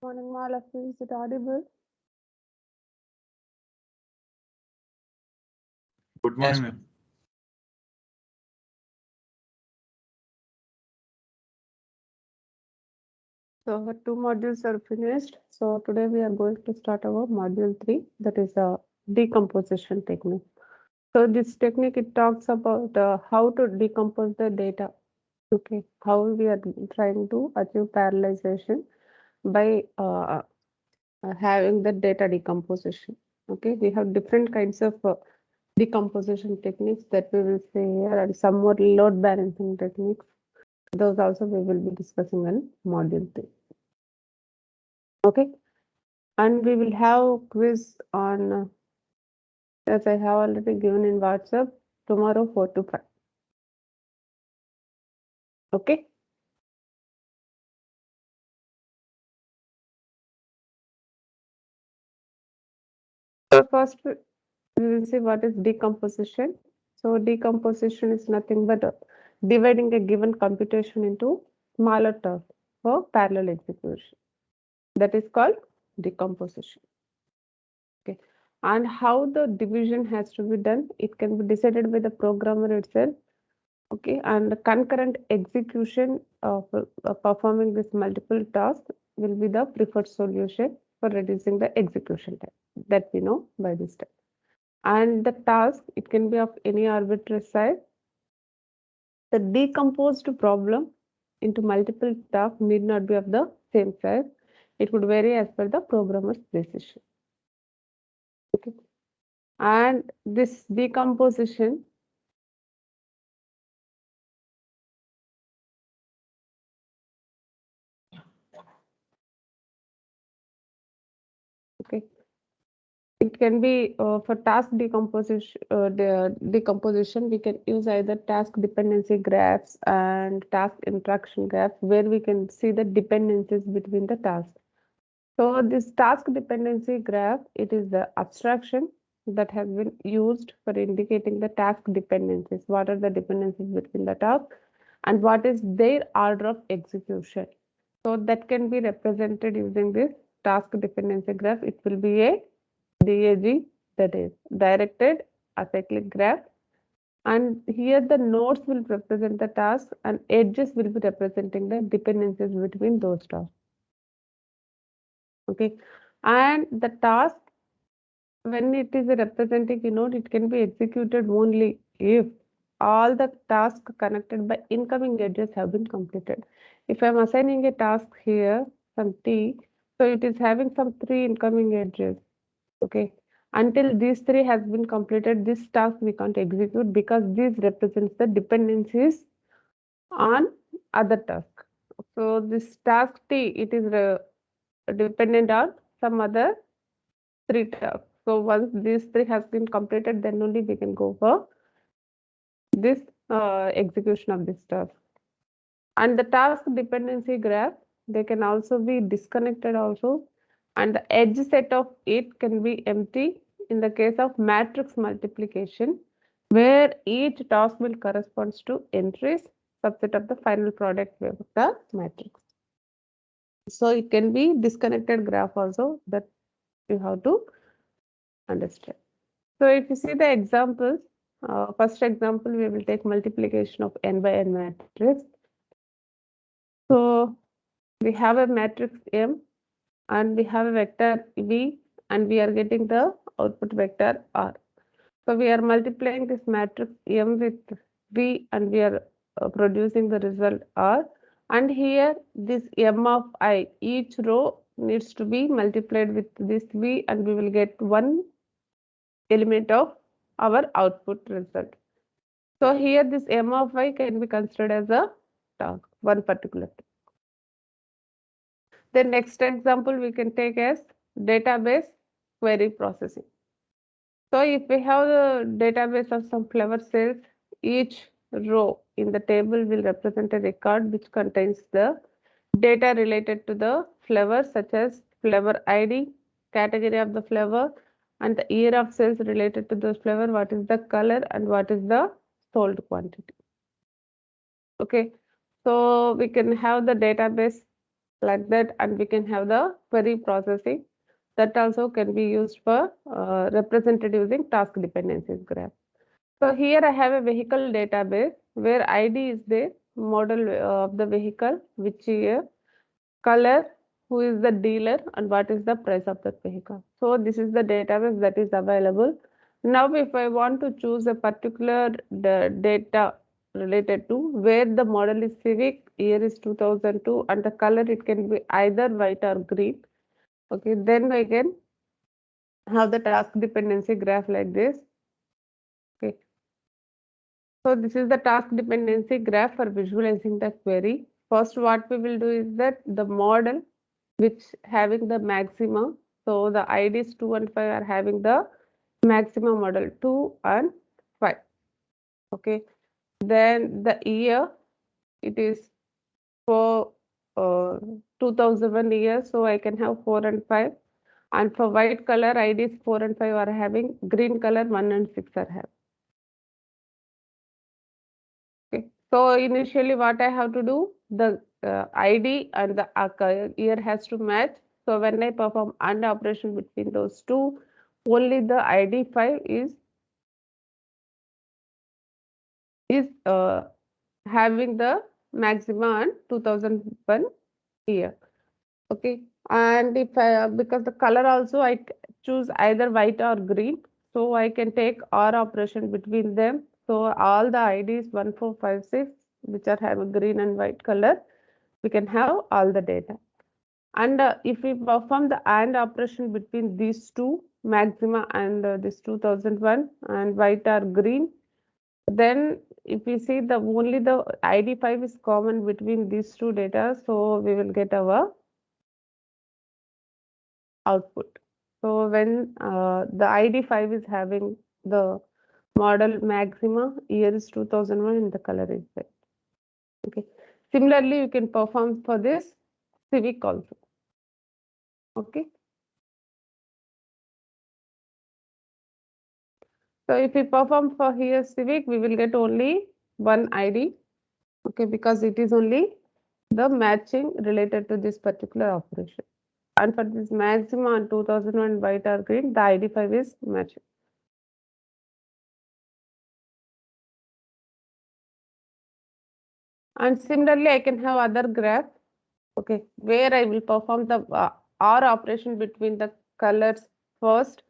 Morning, Malakshi. Is it audible? Good Yes, morning, ma'am. ma'am. So, two modules are finished. So, today we are going to start our module 3, that is a decomposition technique. So, this technique it talks about how to decompose the data. Okay, how we are trying to achieve parallelization by having the data decomposition. Okay, we have different kinds of decomposition techniques that we will see here, and some more load balancing techniques. Those also we will be discussing in module 3. Okay, and we will have quiz on as I have already given in WhatsApp tomorrow 4 to 5. Okay. So first we will see what is decomposition. So decomposition is nothing but dividing a given computation into smaller tasks for parallel execution. That is called decomposition. Okay. And how the division has to be done, it can be decided by the programmer itself. Okay, and the concurrent execution of performing this multiple tasks will be the preferred solution for reducing the execution time that we know by this time. And the task, it can be of any arbitrary size. The decomposed problem into multiple tasks need not be of the same size. It would vary as per the programmer's precision. Okay, and this decomposition okay. It can be for task decomposition, we can use either task dependency graphs and task interaction graphs where we can see the dependencies between the tasks. So this task dependency graph, it is the abstraction that has been used for indicating the task dependencies. What are the dependencies between the tasks and what is their order of execution? So that can be represented using this task dependency graph. It will be a DAG, that is directed acyclic graph, and here the nodes will represent the tasks and edges will be representing the dependencies between those tasks. Okay, and the task when it is a representing node, it can be executed only if all the tasks connected by incoming edges have been completed. If I'm assigning a task here, some T, so it is having some 3 incoming edges. Okay, until these 3 has been completed, this task we can't execute because this represents the dependencies on other task. So this task T, it is dependent on some other 3 tasks. So once these 3 has been completed, then only we can go for this execution of this task. And the task dependency graph, they can also be disconnected also, and the edge set of it can be empty in the case of matrix multiplication, where each task will corresponds to entries subset of the final product of the matrix. So it can be disconnected graph also, that you have to understand. So if you see the examples, first example, we will take multiplication of n by n matrix. So we have a matrix M and we have a vector V and we are getting the output vector R. So we are multiplying this matrix M with V and we are producing the result R. And here this M of I, each row needs to be multiplied with this V and we will get one element of our output result. So here this M of I can be considered as a task, one particular task. The next example we can take as database query processing. So if we have the database of some flower cells, each row in the table will represent a record which contains the data related to the flower, such as flower ID, category of the flower, and the year of sales related to those flower, what is the color and what is the sold quantity. Okay, so we can have the database like that, and we can have the query processing that also can be used for represented using task dependencies graph. So here I have a vehicle database where ID is the model of the vehicle, which year, color, who is the dealer, and what is the price of that vehicle. So this is the database that is available. Now if I want to choose a particular data related to where the model is Civic, year is 2002, and the color, it can be either white or green. Okay, then I can have the task dependency graph like this. Okay, so this is the task dependency graph for visualizing the query. First, what we will do is that the model which having the maximum, so the IDs 2 and 5 are having the maximum model 2 and 5. Okay, then the year, it is for 2001 year, so I can have 4 and 5. And for white color, IDs 4 and 5 are having, green color 1 and 6 are having. Okay. So initially what I have to do, the ID and the year has to match. So when I perform AND operation between those two, only the ID 5 is having the maximum and 2001 year. Okay. And if I, because the color also I choose either white or green, so I can take OR operation between them. So all the IDs 1, 4, 5, 6, which are having green and white color, we can have all the data. And if we perform the AND operation between these two, maxima and this 2001 and white or green, then if we see the only the ID5 is common between these two data, so we will get our output. So when the ID5 is having the model maxima, year is 2001 and the color is red. Okay. Similarly, you can perform for this Civic also. Okay. So if we perform for here Civic, we will get only one ID. Okay, because it is only the matching related to this particular operation. And for this maxima and 2001 white or green, the ID5 is matching. And similarly, I can have other graph, okay, where I will perform the OR operation between the colors first,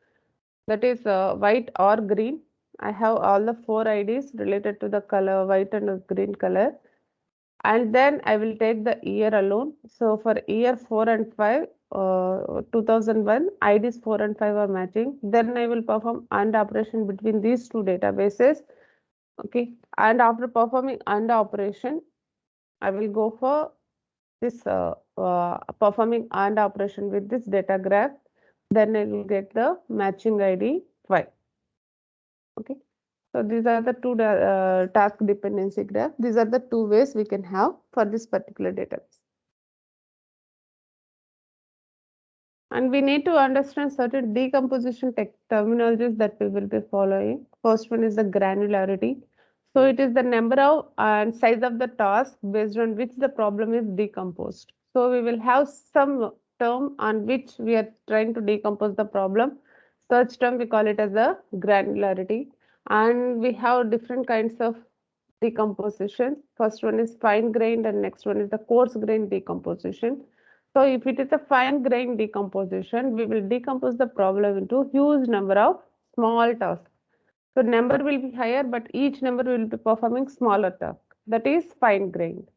that is white or green. I have all the 4 IDs related to the color white and green color. And then I will take the year alone. So for year 4 and 5, 2001, IDs 4 and 5 are matching. Then I will perform AND operation between these two databases. Okay, and after performing AND operation, I will go for this performing AND operation with this data graph. Then I will get the matching ID 5. Okay. So these are the two task dependency graph. These are the two ways we can have for this particular database. And we need to understand certain decomposition terminologies that we will be following. First one is the granularity. So it is the number of and size of the task based on which the problem is decomposed. So we will have some term on which we are trying to decompose the problem. Such term we call it as the granularity. And we have different kinds of decomposition. First one is fine grained and next one is the coarse grained decomposition. So if it is a fine grained decomposition, we will decompose the problem into huge number of small tasks. So number will be higher, but each number will be performing smaller task. That is fine grained.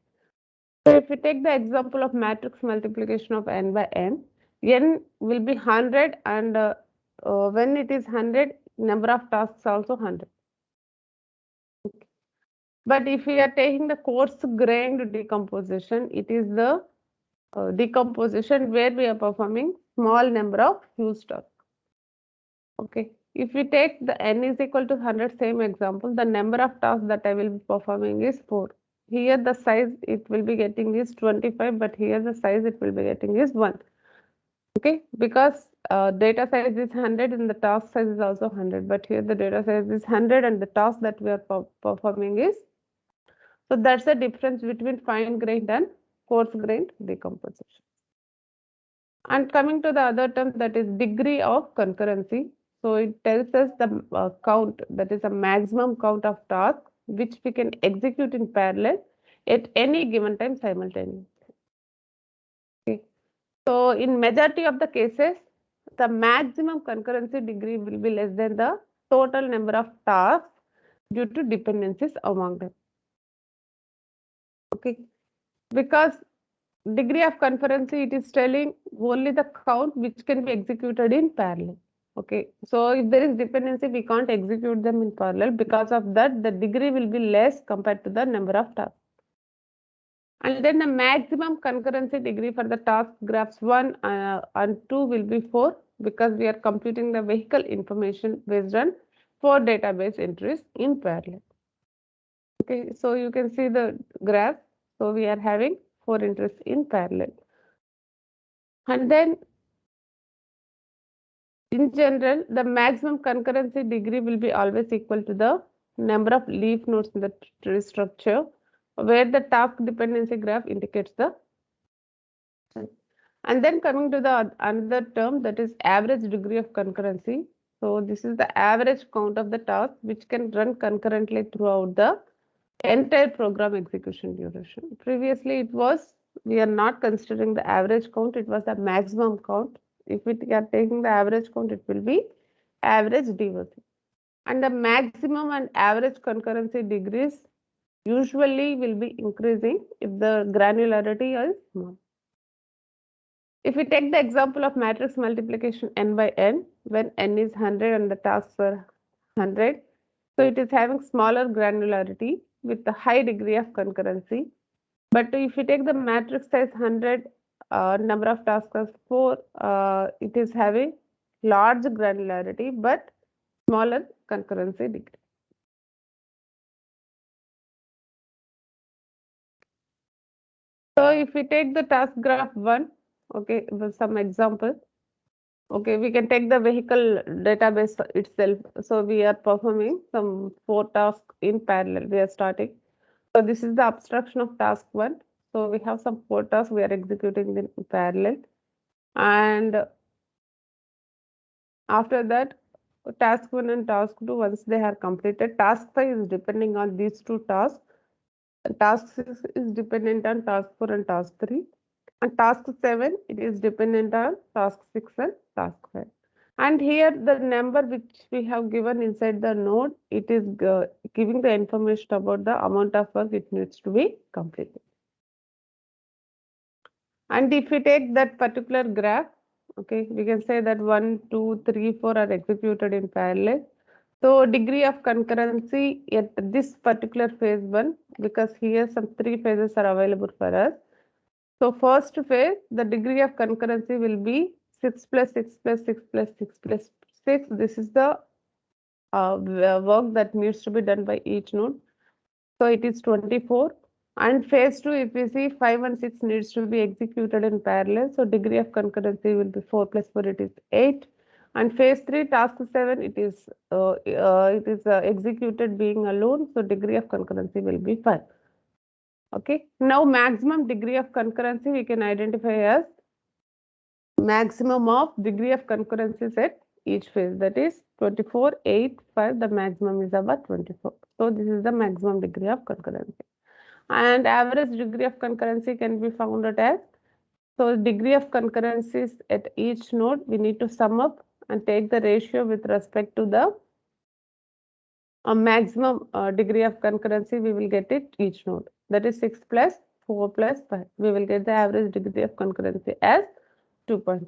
So if we take the example of matrix multiplication of n by n will be 100 and when it is 100, number of tasks also 100. Okay. But if we are taking the coarse grained decomposition, it is the decomposition where we are performing small number of huge tasks. Okay. If we take the n is equal to 100, same example, the number of tasks that I will be performing is 4. Here the size it will be getting is 25, but here the size it will be getting is 1. Okay, because data size is 100 and the task size is also 100, but here the data size is 100 and the task that we are performing is. So that's the difference between fine grained and coarse grained decomposition. And coming to the other term, that is degree of concurrency. So it tells us the count, that is a maximum count of tasks which we can execute in parallel at any given time simultaneously. Okay. So in majority of the cases, the maximum concurrency degree will be less than the total number of tasks due to dependencies among them. Okay. Because degree of concurrency, it is telling only the count which can be executed in parallel. Okay, so if there is dependency, we can't execute them in parallel. Because of that, the degree will be less compared to the number of tasks. And then the maximum concurrency degree for the task graphs 1 and 2 will be 4, because we are computing the vehicle information based on 4 database entries in parallel. Okay, so you can see the graph. So we are having 4 entries in parallel. And then in general, the maximum concurrency degree will be always equal to the number of leaf nodes in the tree structure, where the task dependency graph indicates the. And then coming to the another term, that is average degree of concurrency. So this is the average count of the task which can run concurrently throughout the entire program execution duration. Previously, it was, we are not considering the average count, it was the maximum count. If we are taking the average count, it will be average DOC. And the maximum and average concurrency degrees usually will be increasing if the granularity is small. If we take the example of matrix multiplication n by n, when n is 100 and the tasks are 100, so it is having smaller granularity with a high degree of concurrency. But if you take the matrix size 100, number of tasks as 4, it is having large granularity but smaller concurrency degree. So if we take the task graph 1, okay, with some example, okay, we can take the vehicle database itself. So we are performing some 4 tasks in parallel. We are starting. So this is the abstraction of task 1. So we have some 4 tasks we are executing in parallel. And after that, task 1 and task 2, once they are completed, task 5 is depending on these 2 tasks. Task 6 is dependent on task 4 and task 3. And task 7, it is dependent on task 6 and task 5. And here the number which we have given inside the node, it is giving the information about the amount of work it needs to be completed. And if we take that particular graph, okay, we can say that 1, 2, 3, 4 are executed in parallel. So degree of concurrency at this particular phase 1, because here some 3 phases are available for us. So first phase, the degree of concurrency will be 6 plus 6 plus 6 plus 6 plus 6. This is the work that needs to be done by each node. So it is 24. And phase 2, if we see 5 and 6 needs to be executed in parallel. So degree of concurrency will be 4 plus 4, it is 8. And phase 3, task 7, it is executed being alone. So degree of concurrency will be 5. Okay. Now maximum degree of concurrency we can identify as maximum of degree of concurrency at each phase, that is 24, 8, 5, the maximum is about 24. So this is the maximum degree of concurrency. And average degree of concurrency can be found at as, so degree of concurrencies at each node we need to sum up and take the ratio with respect to the maximum degree of concurrency we will get it each node, that is 6 plus 4 plus 5. We will get the average degree of concurrency as 2.4.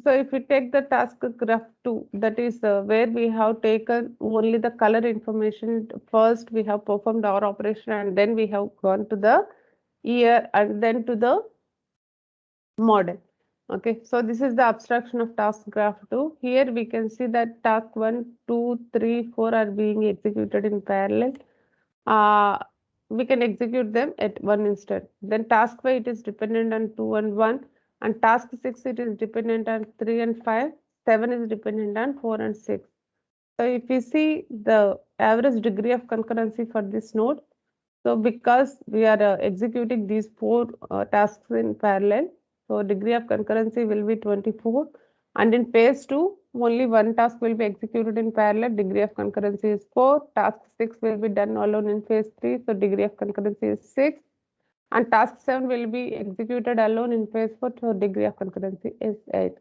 So if we take the task graph 2, that is where we have taken only the color information. First we have performed our operation and then we have gone to the year and then to the model. Okay, so this is the abstraction of task graph 2. Here we can see that task 1, 2, 3, 4 are being executed in parallel. We can execute them at one instant. Then task 5, it is dependent on 2 and 1. And task 6, it is dependent on 3 and 5. 7 is dependent on 4 and 6. So if we see the average degree of concurrency for this node, So because we are executing these four tasks in parallel, so degree of concurrency will be 24. And in phase 2, only one task will be executed in parallel. Degree of concurrency is 4. Task 6 will be done alone in phase 3. So degree of concurrency is 6. And task 7 will be executed alone in phase 4. So degree of concurrency is 8.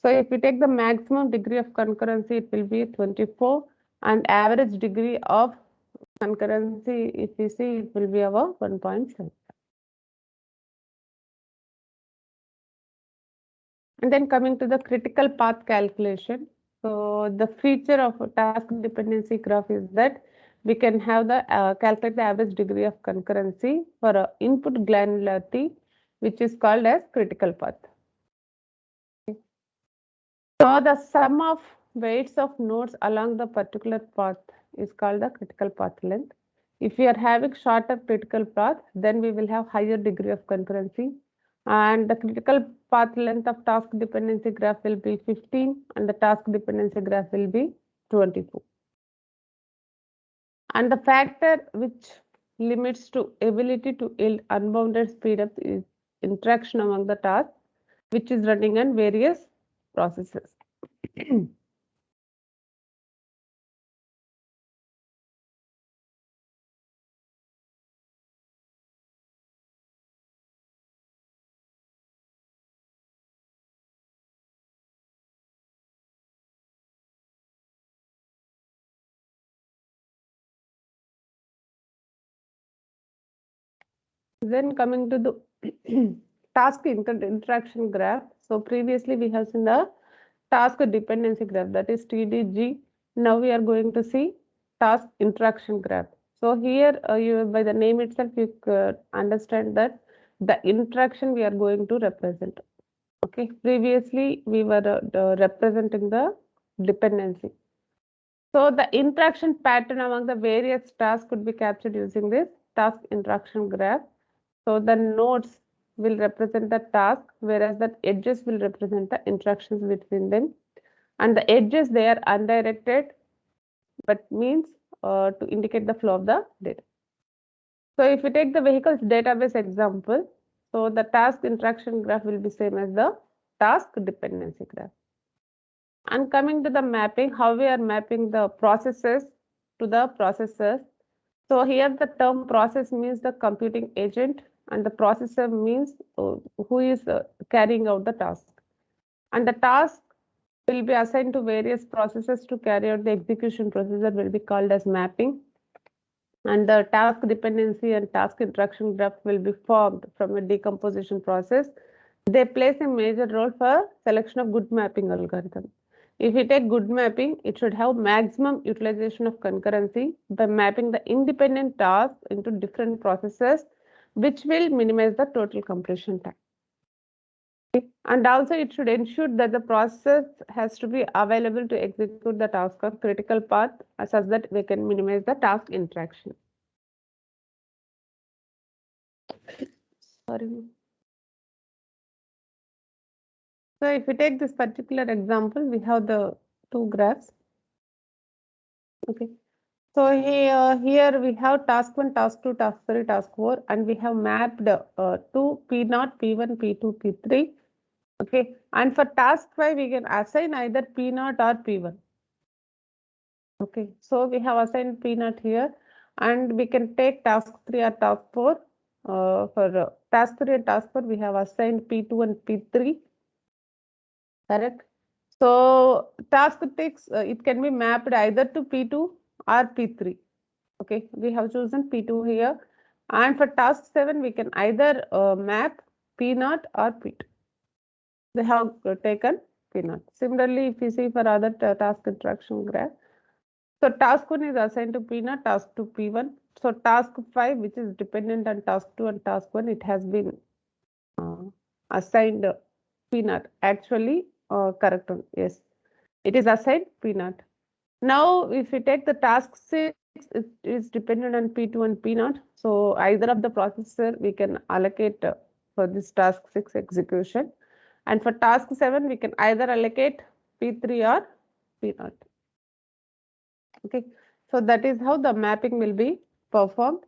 So if we take the maximum degree of concurrency, it will be 24. And average degree of concurrency, if we see, it will be about 1.7. And then coming to the critical path calculation. So the feature of a task dependency graph is that we can have the calculate the average degree of concurrency for a input granularity, which is called as critical path. So the sum of weights of nodes along the particular path is called the critical path length. If we are having shorter critical path, then we will have higher degree of concurrency. And the critical path length of task dependency graph will be 15 and the task dependency graph will be 24. And the factor which limits to ability to yield unbounded speedup is interaction among the tasks, which is running on various processes. Then coming to the task interaction graph. So previously we have seen the task dependency graph, that is TDG. Now we are going to see task interaction graph. So here you, by the name itself, you could understand that the interaction we are going to represent. Okay, previously we were representing the dependency. So the interaction pattern among the various tasks could be captured using this task interaction graph. So the nodes will represent the task, whereas the edges will represent the interactions between them. And the edges, they are undirected, but means to indicate the flow of the data. So if we take the vehicles database example, so the task interaction graph will be same as the task dependency graph. And coming to the mapping, how we are mapping the processes to the processors. So here the term process means the computing agent and the processor means who is carrying out the task. And the task will be assigned to various processes to carry out the execution procedure will be called as mapping. And the task dependency and task interaction graph will be formed from a decomposition process. They plays a major role for selection of good mapping algorithm. If we take good mapping, it should have maximum utilization of concurrency by mapping the independent tasks into different processes, which will minimize the total completion time. And also it should ensure that the process has to be available to execute the task of critical path such that we can minimize the task interaction. Sorry. So if we take this particular example, we have the two graphs. Okay. So here we have task 1, task 2, task 3, task 4, and we have mapped to P0, P1, P2, P3. Okay. And for task 5, we can assign either P0 or P1. Okay. So we have assigned P0 here, and we can take task 3 or task 4. For task 3 and task 4, we have assigned P2 and P3. Correct. So task 6, it can be mapped either to P2 or P3. Okay, we have chosen P2 here. And for task 7, we can either map P0 or P2. They have taken P0. Similarly, if you see for other task interaction graph, so task 1 is assigned to P0, task 2 P1. So task 5, which is dependent on task 2 and task 1, it has been assigned P0. Actually, correct one. Yes, it is assigned P0. Now, if we take the task 6, it is dependent on P2 and P0. So either of the processor we can allocate for this task 6 execution. And for task 7, we can either allocate P3 or P0. Okay, so that is how the mapping will be performed.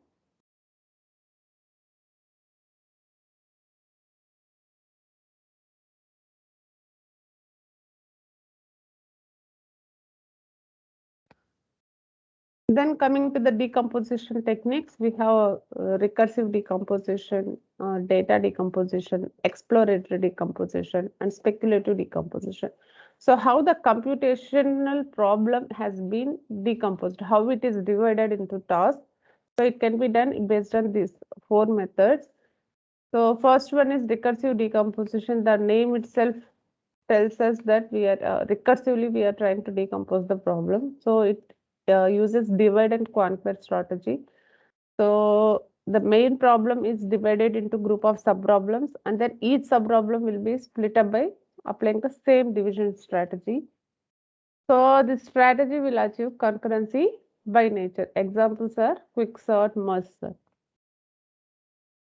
Then coming to the decomposition techniques, we have recursive decomposition, data decomposition, exploratory decomposition, and speculative decomposition. So how the computational problem has been decomposed, how it is divided into tasks. So it can be done based on these 4 methods. So first one is recursive decomposition. The name itself tells us that we are recursively we are trying to decompose the problem. So it uses divide and conquer strategy. So the main problem is divided into group of sub-problems, and then each sub-problem will be split up by applying the same division strategy. So this strategy will achieve concurrency by nature. Examples are quicksort, merge sort.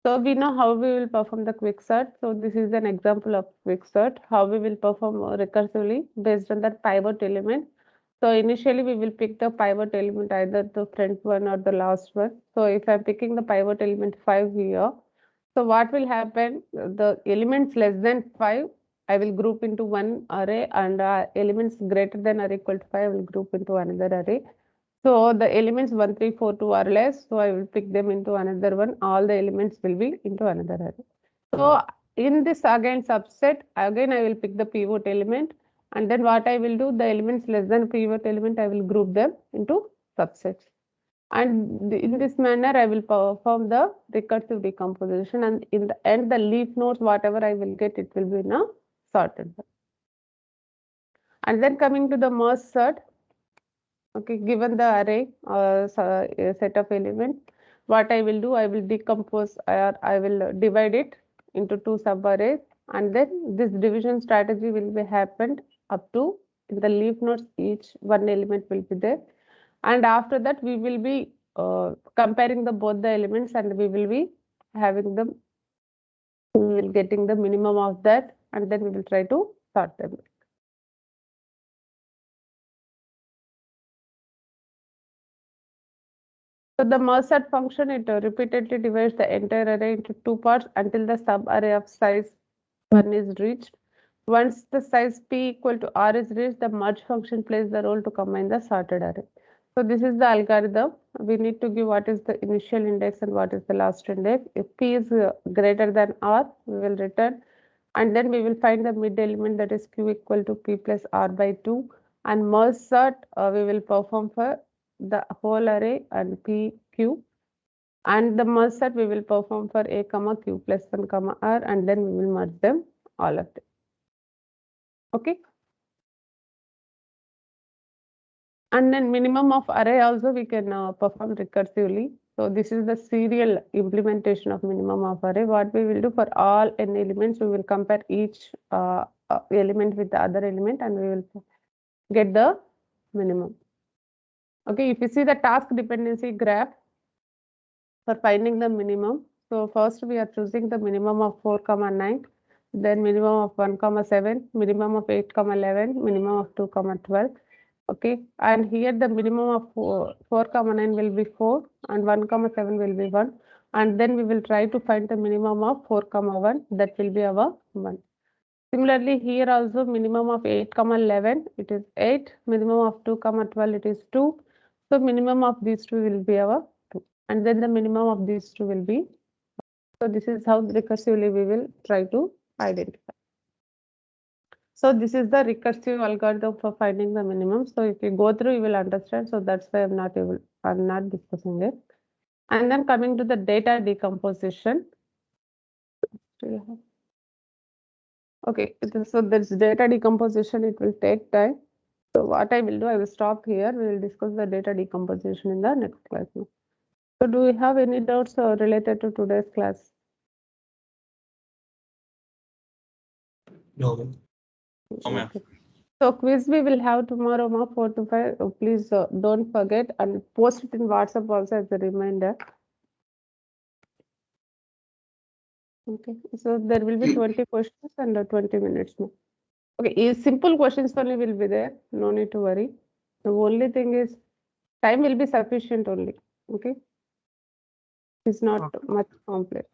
So we know how we will perform the quicksort. So this is an example of quicksort, how we will perform recursively based on that pivot element. So initially we will pick the pivot element, either the front one or the last one. So if I'm picking the pivot element 5 here, so what will happen? The elements less than 5, I will group into one array, and elements greater than or equal to 5, I will group into another array. So the elements 1, 3, 4, 2 are less, so I will pick them into another one. All the elements will be into another array. So in this again subset, again I will pick the pivot element, and then what I will do, the elements less than pivot element, I will group them into subsets. And in this manner, I will perform the recursive decomposition, and in the end, the leaf nodes, whatever I will get, it will be in a sorted. And then coming to the merge sort. Okay, given the array set of elements, what I will do, I will decompose, or I will divide it into 2 sub-arrays, and then this division strategy will be happened up to in the leaf nodes, each one element will be there. And after that, we will be comparing the both the elements, and we will be having them, we will getting the minimum of that, and then we will try to sort them. So the merge sort function, it repeatedly divides the entire array into 2 parts until the sub-array of size 1 is reached. Once the size p equal to r is reached, the merge function plays the role to combine the sorted array. So this is the algorithm. We need to give what is the initial index and what is the last index. If p is greater than r, we will return, and then we will find the mid element, that is q equal to p plus r by 2, and merge sort we will perform for the whole array and p q, and the merge sort we will perform for a comma q plus 1 comma r, and then we will merge them, all of them. Okay, and then minimum of array also we can perform recursively. So this is the serial implementation of minimum of array. What we will do, for all n elements, we will compare each element with the other element, and we will get the minimum. Okay, if you see the task dependency graph for finding the minimum, so first we are choosing the minimum of 4, 9, then minimum of 1, 7, minimum of 8, 11, minimum of 2, 12. Okay, and here the minimum of 4, 9 will be 4, and 1, 7 will be 1, and then we will try to find the minimum of 4, 1, that will be our 1. Similarly, here also minimum of 8, 11, it is 8, minimum of 2, 12, it is 2. So minimum of these two will be our 2, and then the minimum of these two will be. So this is how recursively we will try to identify. So this is the recursive algorithm for finding the minimum. So if you go through, you will understand. So that's why I'm not discussing it. And then coming to the data decomposition. Okay, so this data decomposition, it will take time. So what I will do, I will stop here. We will discuss the data decomposition in the next class. So do we have any doubts related to today's class? No. Okay. So quiz we will have tomorrow, 4 to 5. Please don't forget, and post it in WhatsApp also as a reminder. Okay, so there will be 20 questions and 20 minutes more. Okay, simple questions only will be there. No need to worry. The only thing is time will be sufficient only. Okay, it's not much complex.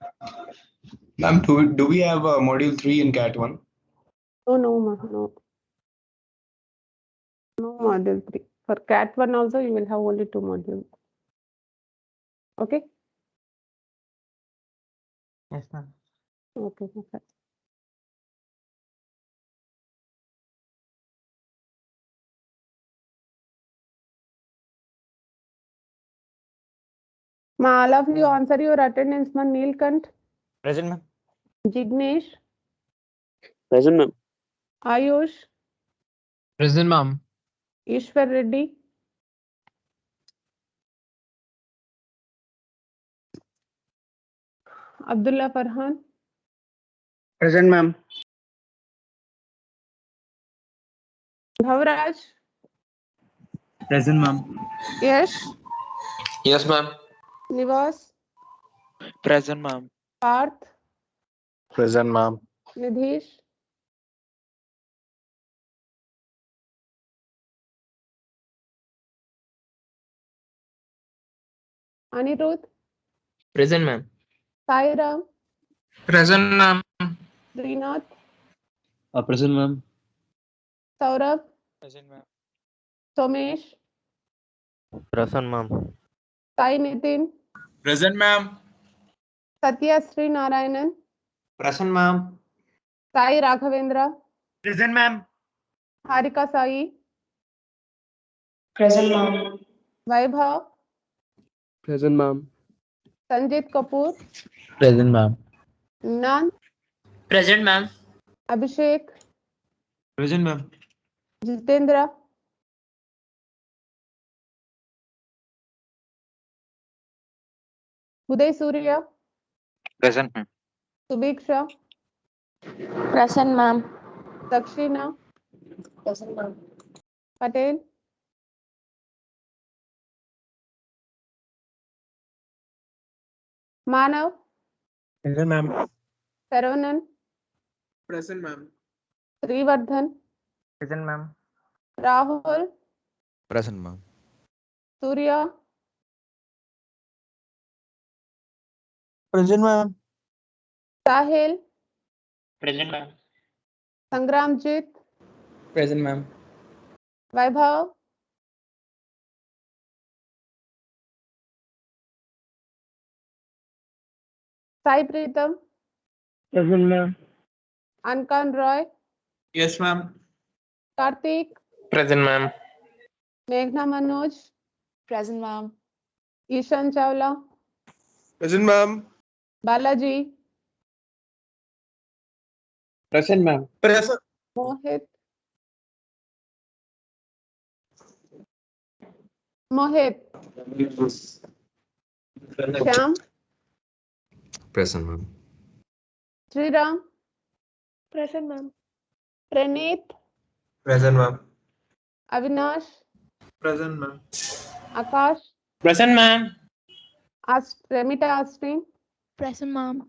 Ma'am, do we have module 3 in CAT 1? No, no module 3. For CAT 1 also, you will have only 2 modules. Okay? Yes, ma'am. Okay, okay. Ma, all of you answer your attendance, man. Neelkant, Present, ma'am. Jignesh, Present, ma'am. Ayush, Present, ma'am. Ishwar Reddy, Abdullah Farhan, Present, ma'am. Bhavraj, Present, ma'am. Yash, Yes, ma'am. Nivas, Present, ma'am. Parth, Present, ma'am. Nidhish, Anirudh, Present, ma'am. Sairam, Present, ma'am. Srinath, Present, ma'am. Saurabh, Present, ma'am. Somesh, Present, ma'am. Sai Nitin, Present, ma'am. Satya Sri Narayanan, Present, ma'am. Sai Raghavendra, Present, ma'am. Harika Sai, Present, ma'am. Vaibhav, Present, ma'am. Sanjit Kapoor, Present, ma'am. Nan, Present, ma'am. Abhishek, Present, ma'am. Jitendra, Uday Surya, Present, ma'am. Subiksha, Present, ma'am. Dakshina, Present, ma'am. Patel, Manav, Present, ma'am. Saravanan, Present, ma'am. Srivardhan, Present, ma'am. Rahul, Present, ma'am. Surya, Present, ma'am. Sahil, Present, ma'am. Sangramjit, Present, ma'am. Vaibhav, Sai Pritam, Present, ma'am. Ankan Roy, Yes, ma'am. Karthik, Present, ma'am. Meghna Manoj, Present, ma'am. Ishan Chawla, Present, ma'am. Balaji, Present, ma'am. Present. Mohit, Mohit, Shyam, Present, ma'am. Sriram, Present, ma'am. Praneeth, Present, ma'am. Avinash, Present, ma'am. Akash, Present, ma'am. Remita Astin, Present, ma'am.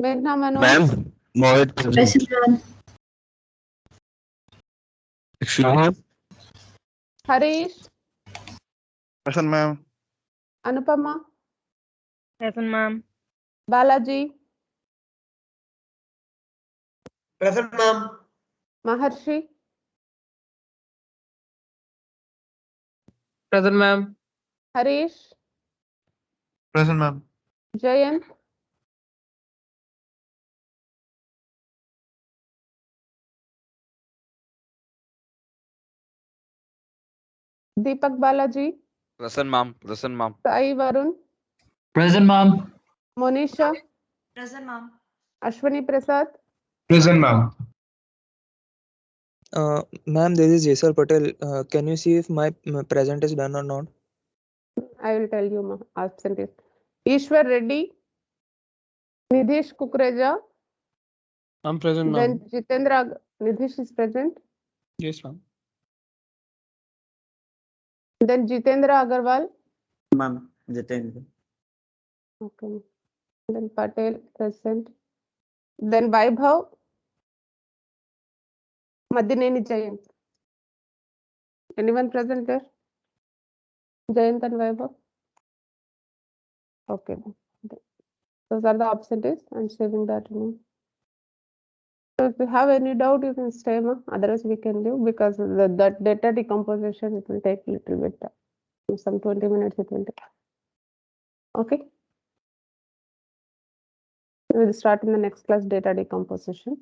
Meghna Manoj, Ma'am. Mohit present. Present, ma'am. Shahab. Harish, Present, ma'am. Anupama, Present, ma'am. Balaji, Present, ma'am. Maharshi, Present, ma'am. Harish, Present, ma'am. Jayant, Deepak Balaji, Present, ma'am. Present, ma'am. Sai Varun, Present, ma'am. Monisha, Present, ma'am. Ashwani Prasad, Present, ma'am. Ma'am, this is Jesal Patel. Can you see if my present is done or not? I will tell you absent is Ishwar Reddy, Nidhish Kukreja, I'm present, then Jitendra, Nidhish is present, Yes, ma'am. then Jitendra Agarwal, Ma'am. Jitendra. okay, then Patel present, then Vaibhav, Madineni Jayant. Anyone present there? Jayant and Vaibhav? Okay. Those are the absentees. I'm saving that. So if you have any doubt, you can stay, ma. Otherwise, we can leave because that data decomposition, it will take little bit, some 20 minutes it will take. Okay. We will start in the next class, data decomposition.